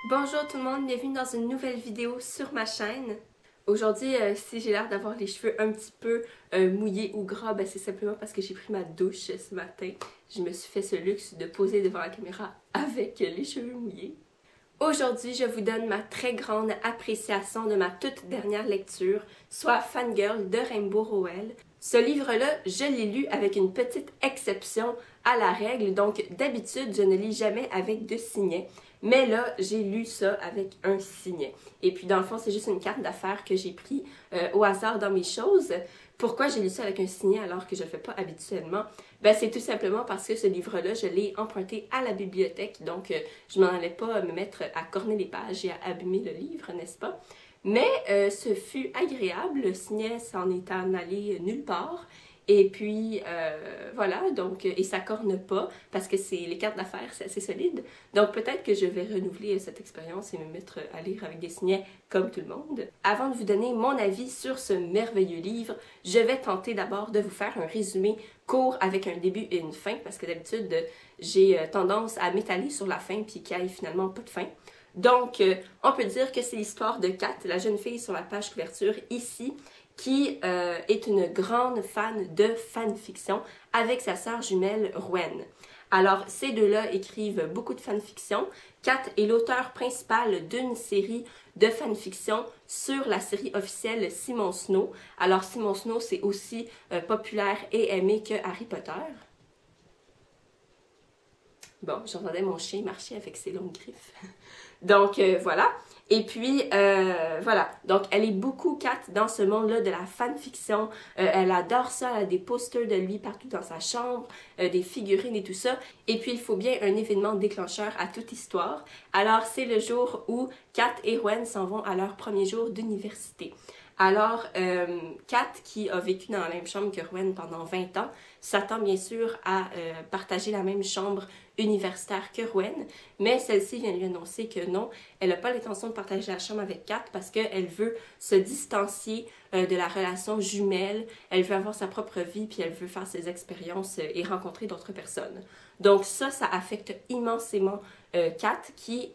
Bonjour tout le monde, bienvenue dans une nouvelle vidéo sur ma chaîne. Aujourd'hui, si j'ai l'air d'avoir les cheveux un petit peu mouillés ou gras, ben c'est simplement parce que j'ai pris ma douche ce matin. Je me suis fait ce luxe de poser devant la caméra avec les cheveux mouillés. Aujourd'hui, je vous donne ma très grande appréciation de ma toute dernière lecture, soit Fangirl de Rainbow Rowell. Ce livre-là, je l'ai lu avec une petite exception à la règle, donc d'habitude, je ne lis jamais avec de signet. Mais là, j'ai lu ça avec un signet. Et puis, dans le fond, c'est juste une carte d'affaires que j'ai pris au hasard dans mes choses. Pourquoi j'ai lu ça avec un signet alors que je ne le fais pas habituellement? Ben, c'est tout simplement parce que ce livre-là, je l'ai emprunté à la bibliothèque. Donc, je m'en allais pas me mettre à corner les pages et à abîmer le livre, n'est-ce pas? Mais ce fut agréable. Le signet s'en est en allé nulle part. Et puis, voilà, donc, et ça corne pas, parce que les cartes d'affaires, c'est assez solide. Donc, peut-être que je vais renouveler cette expérience et me mettre à lire avec des signets comme tout le monde. Avant de vous donner mon avis sur ce merveilleux livre, je vais tenter d'abord de vous faire un résumé court avec un début et une fin, parce que d'habitude, j'ai tendance à m'étaler sur la fin, puis qu'il n'y ait finalement pas de fin. Donc, on peut dire que c'est l'histoire de Kat, la jeune fille sur la page couverture ici, qui est une grande fan de fanfiction avec sa sœur jumelle Rowan. Alors, ces deux-là écrivent beaucoup de fanfiction. Kat est l'auteur principal d'une série de fanfiction sur la série officielle Simon Snow. Alors, Simon Snow, c'est aussi populaire et aimé que Harry Potter. Bon, j'entendais mon chien marcher avec ses longues griffes. Donc, voilà. Et puis, voilà. Donc, elle est beaucoup, Kat, dans ce monde-là de la fanfiction. Elle adore ça. Elle a des posters de lui partout dans sa chambre, des figurines et tout ça. Et puis, il faut bien un événement déclencheur à toute histoire. Alors, c'est le jour où Kat et Rowan s'en vont à leur premier jour d'université. Alors, Kat, qui a vécu dans la même chambre que Rowan pendant 20 ans, s'attend bien sûr à partager la même chambre universitaire que Rowan, mais celle-ci vient lui annoncer que non, elle n'a pas l'intention de partager la chambre avec Kat parce qu'elle veut se distancier de la relation jumelle, elle veut avoir sa propre vie, puis elle veut faire ses expériences et rencontrer d'autres personnes. Donc ça affecte immensément Kat qui...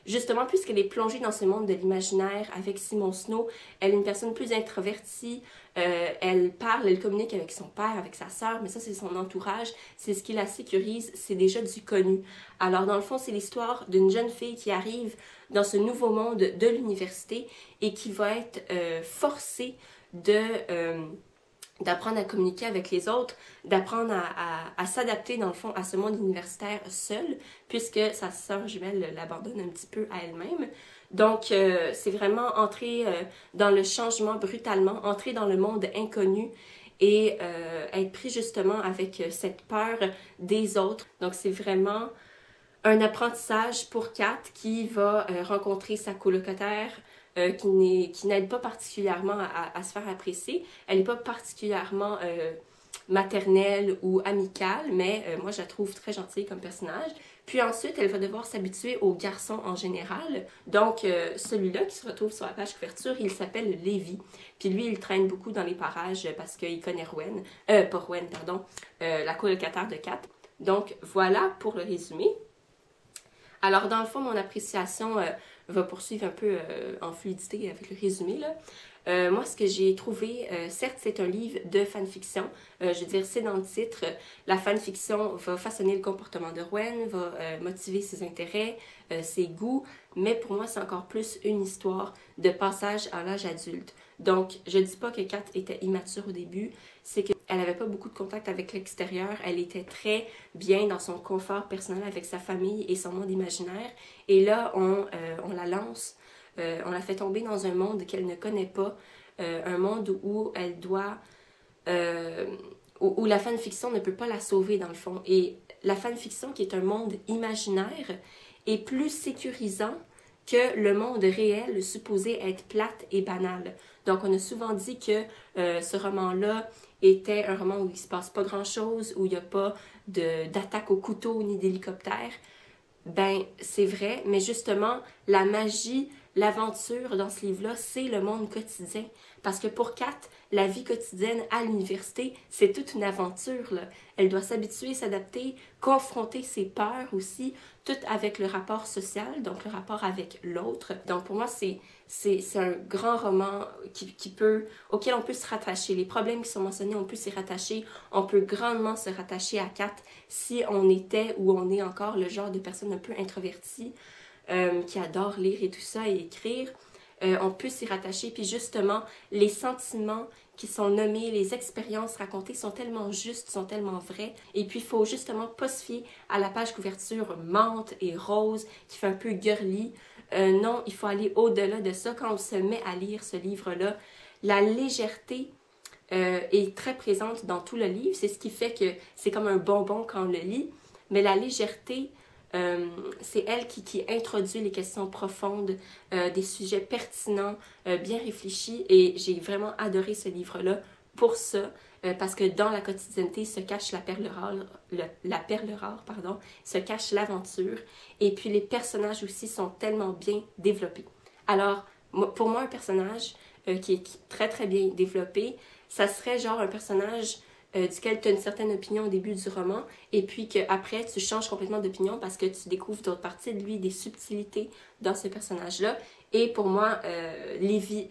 justement, puisqu'elle est plongée dans ce monde de l'imaginaire avec Simon Snow, elle est une personne plus introvertie, elle parle, elle communique avec son père, avec sa sœur, mais ça c'est son entourage, c'est ce qui la sécurise, c'est déjà du connu. Alors dans le fond, c'est l'histoire d'une jeune fille qui arrive dans ce nouveau monde de l'université et qui va être forcée d'apprendre à communiquer avec les autres, d'apprendre à s'adapter dans le fond à ce monde universitaire seule, puisque sa sœur jumelle l'abandonne un petit peu à elle-même. Donc, c'est vraiment entrer dans le changement brutalement, entrer dans le monde inconnu et être pris justement avec cette peur des autres. Donc, c'est vraiment un apprentissage pour Kat qui va rencontrer sa colocataire, qui n'aide pas particulièrement à se faire apprécier. Elle n'est pas particulièrement maternelle ou amicale, mais moi je la trouve très gentille comme personnage. Puis ensuite, elle va devoir s'habituer aux garçons en général. Donc, celui-là qui se retrouve sur la page couverture, il s'appelle Lévi. Puis lui, il traîne beaucoup dans les parages parce qu'il connaît Rowan, pas Rowan, pardon, la colocataire de Kat. Donc, voilà pour le résumé. Alors, dans le fond, mon appréciation va poursuivre un peu en fluidité avec le résumé, là. Moi, ce que j'ai trouvé, certes, c'est un livre de fanfiction. Je veux dire, c'est dans le titre. La fanfiction va façonner le comportement de Rowan, va motiver ses intérêts, ses goûts, mais pour moi, c'est encore plus une histoire de passage à l'âge adulte. Donc, je dis pas que Kat était immature au début, c'est qu'elle n'avait pas beaucoup de contact avec l'extérieur, elle était très bien dans son confort personnel avec sa famille et son monde imaginaire, et là, on la lance, on la fait tomber dans un monde qu'elle ne connaît pas, un monde où elle doit... où la fanfiction ne peut pas la sauver dans le fond. Et la fanfiction, qui est un monde imaginaire, est plus sécurisant que le monde réel supposé être plate et banal. Donc, on a souvent dit que ce roman-là était un roman où il ne se passe pas grand-chose, où il n'y a pas d'attaque au couteau ni d'hélicoptère. Ben, c'est vrai, mais justement, la magie, l'aventure dans ce livre-là, c'est le monde quotidien. Parce que pour Kat, la vie quotidienne à l'université, c'est toute une aventure, là. Elle doit s'habituer, s'adapter, confronter ses peurs aussi, tout avec le rapport social, donc le rapport avec l'autre. Donc pour moi, c'est un grand roman auquel on peut se rattacher. Les problèmes qui sont mentionnés, on peut s'y rattacher. On peut grandement se rattacher à Kat si on était ou on est encore le genre de personne un peu introvertie, qui adore lire et tout ça et écrire. On peut s'y rattacher, puis justement, les sentiments qui sont nommés, les expériences racontées sont tellement justes, sont tellement vraies, et puis il faut justement pas se fier à la page couverture menthe et rose, qui fait un peu girly. Non, il faut aller au-delà de ça. Quand on se met à lire ce livre-là, la légèreté est très présente dans tout le livre, c'est ce qui fait que c'est comme un bonbon quand on le lit, mais la légèreté, c'est elle qui introduit les questions profondes, des sujets pertinents, bien réfléchis, et j'ai vraiment adoré ce livre-là pour ça, parce que dans la quotidienneté se cache la perle rare, se cache l'aventure, et puis les personnages aussi sont tellement bien développés. Alors, pour moi, un personnage qui est très très bien développé, ça serait genre un personnage duquel tu as une certaine opinion au début du roman, et puis qu'après, tu changes complètement d'opinion parce que tu découvres d'autres parties de lui, des subtilités dans ce personnage-là. Et pour moi, Lévi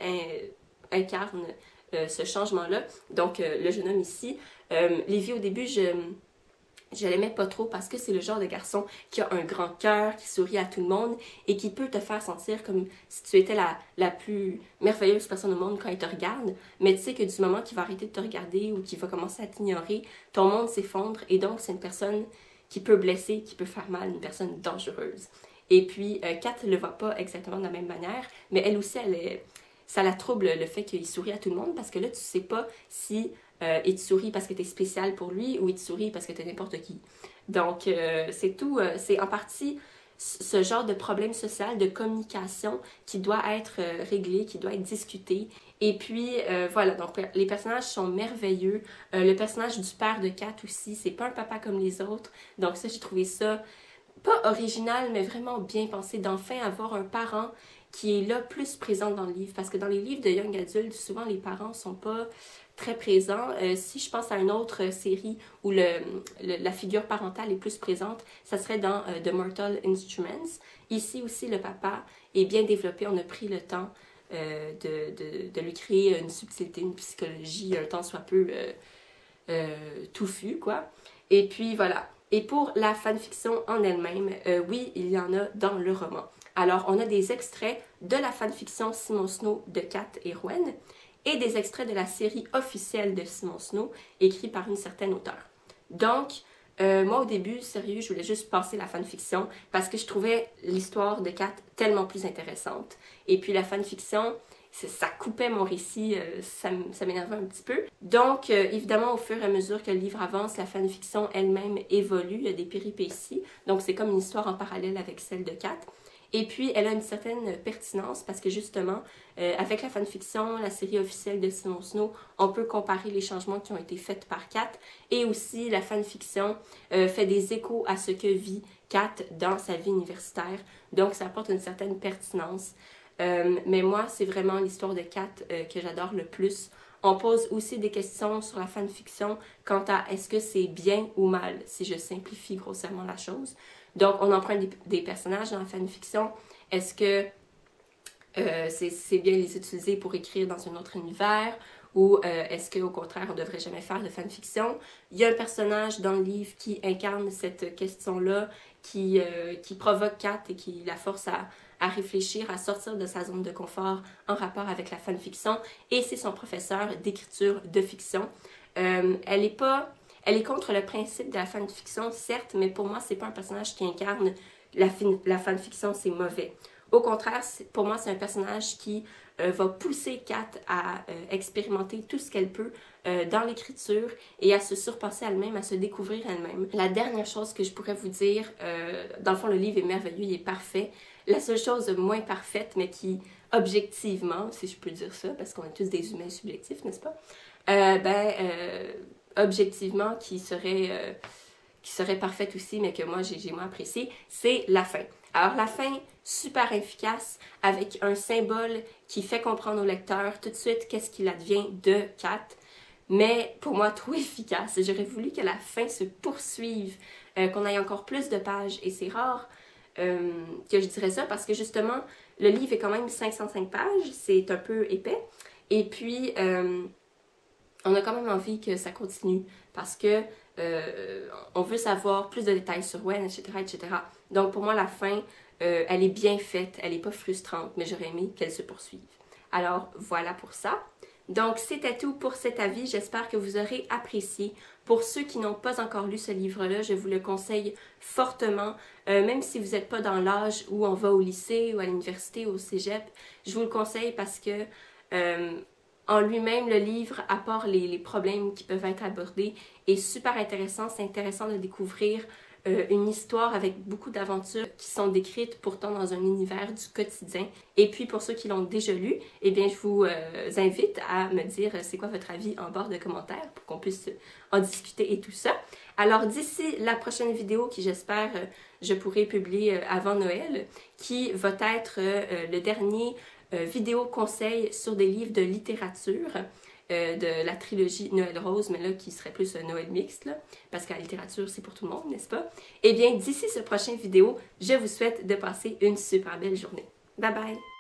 incarne ce changement-là. Donc, le jeune homme ici, Lévi, au début, je l'aimais pas trop parce que c'est le genre de garçon qui a un grand cœur, qui sourit à tout le monde et qui peut te faire sentir comme si tu étais la plus merveilleuse personne au monde quand il te regarde. Mais tu sais que du moment qu'il va arrêter de te regarder ou qu'il va commencer à t'ignorer, ton monde s'effondre et donc c'est une personne qui peut blesser, qui peut faire mal, une personne dangereuse. Et puis, Kat ne le voit pas exactement de la même manière, mais elle aussi, ça la trouble le fait qu'il sourit à tout le monde parce que là, tu sais pas si il te sourit parce que tu es spécial pour lui ou il te sourit parce que tu es n'importe qui. Donc, c'est tout. C'est en partie ce genre de problème social, de communication qui doit être réglé, qui doit être discuté. Et puis, voilà, donc les personnages sont merveilleux. Le personnage du père de Kat aussi, c'est pas un papa comme les autres. Donc ça, j'ai trouvé ça pas original, mais vraiment bien pensé d'enfin avoir un parent qui est là plus présent dans le livre. Parce que dans les livres de young adult, souvent les parents sont pas très présents. Si je pense à une autre série où la figure parentale est plus présente, ça serait dans The Mortal Instruments. Ici aussi, le papa est bien développé. On a pris le temps de lui créer une subtilité, une psychologie, un tant soit peu touffu, quoi. Et puis voilà. Et pour la fanfiction en elle-même, oui, il y en a dans le roman. Alors, on a des extraits de la fanfiction Simon Snow de Kat et Rowan et des extraits de la série officielle de Simon Snow écrite par une certaine auteure. Donc, moi au début, sérieux, je voulais juste passer la fanfiction parce que je trouvais l'histoire de Kat tellement plus intéressante. Et puis la fanfiction, ça coupait mon récit, ça m'énervait un petit peu. Donc, évidemment, au fur et à mesure que le livre avance, la fanfiction elle-même évolue, il y a des péripéties. Donc, c'est comme une histoire en parallèle avec celle de Kat. Et puis, elle a une certaine pertinence parce que justement, avec la fanfiction, la série officielle de Simon Snow, on peut comparer les changements qui ont été faits par Kat. Et aussi, la fanfiction fait des échos à ce que vit Kat dans sa vie universitaire. Donc, ça apporte une certaine pertinence. Mais moi, c'est vraiment l'histoire de Kat que j'adore le plus. On pose aussi des questions sur la fanfiction quant à est-ce que c'est bien ou mal, si je simplifie grossièrement la chose. Donc, on emprunte des personnages dans la fanfiction. Est-ce que c'est bien les utiliser pour écrire dans un autre univers ou est-ce qu'au contraire, on ne devrait jamais faire de fanfiction? Il y a un personnage dans le livre qui incarne cette question-là, qui provoque Kat et qui la force à réfléchir, à sortir de sa zone de confort en rapport avec la fanfiction. Et c'est son professeur d'écriture de fiction. Elle est contre le principe de la fanfiction, certes, mais pour moi, c'est pas un personnage qui incarne la fanfiction, c'est mauvais. Au contraire, pour moi, c'est un personnage qui va pousser Kat à expérimenter tout ce qu'elle peut dans l'écriture et à se surpasser elle-même, à se découvrir elle-même. La dernière chose que je pourrais vous dire, dans le fond, le livre est merveilleux, il est parfait. La seule chose moins parfaite, mais qui, objectivement, si je peux dire ça, parce qu'on est tous des humains subjectifs, n'est-ce pas? Objectivement, qui serait parfaite aussi, mais que moi, j'ai moins apprécié, c'est la fin. Alors la fin, super efficace, avec un symbole qui fait comprendre au lecteur tout de suite qu'est-ce qu'il advient de Kat, mais pour moi trop efficace. J'aurais voulu que la fin se poursuive, qu'on ait encore plus de pages, et c'est rare que je dirais ça parce que justement, le livre est quand même 505 pages, c'est un peu épais, et puis on a quand même envie que ça continue parce que on veut savoir plus de détails sur Wen, etc., etc. Donc pour moi, la fin, elle est bien faite, elle n'est pas frustrante, mais j'aurais aimé qu'elle se poursuive. Alors voilà pour ça. Donc c'était tout pour cet avis, j'espère que vous aurez apprécié. Pour ceux qui n'ont pas encore lu ce livre-là, je vous le conseille fortement, même si vous n'êtes pas dans l'âge où on va au lycée ou à l'université ou au cégep, je vous le conseille parce que en lui-même, le livre, à part les problèmes qui peuvent être abordés, est super intéressant. C'est intéressant de découvrir une histoire avec beaucoup d'aventures qui sont décrites pourtant dans un univers du quotidien. Et puis pour ceux qui l'ont déjà lu, eh bien je vous invite à me dire c'est quoi votre avis en barre de commentaires pour qu'on puisse en discuter et tout ça. Alors d'ici la prochaine vidéo qui j'espère je pourrai publier avant Noël, qui va être le dernier vidéo conseil sur des livres de littérature de la trilogie Noël Rose, mais là qui serait plus Noël mixte, là, parce que la littérature c'est pour tout le monde, n'est-ce pas? Eh bien, d'ici ce prochain vidéo, je vous souhaite de passer une super belle journée. Bye bye!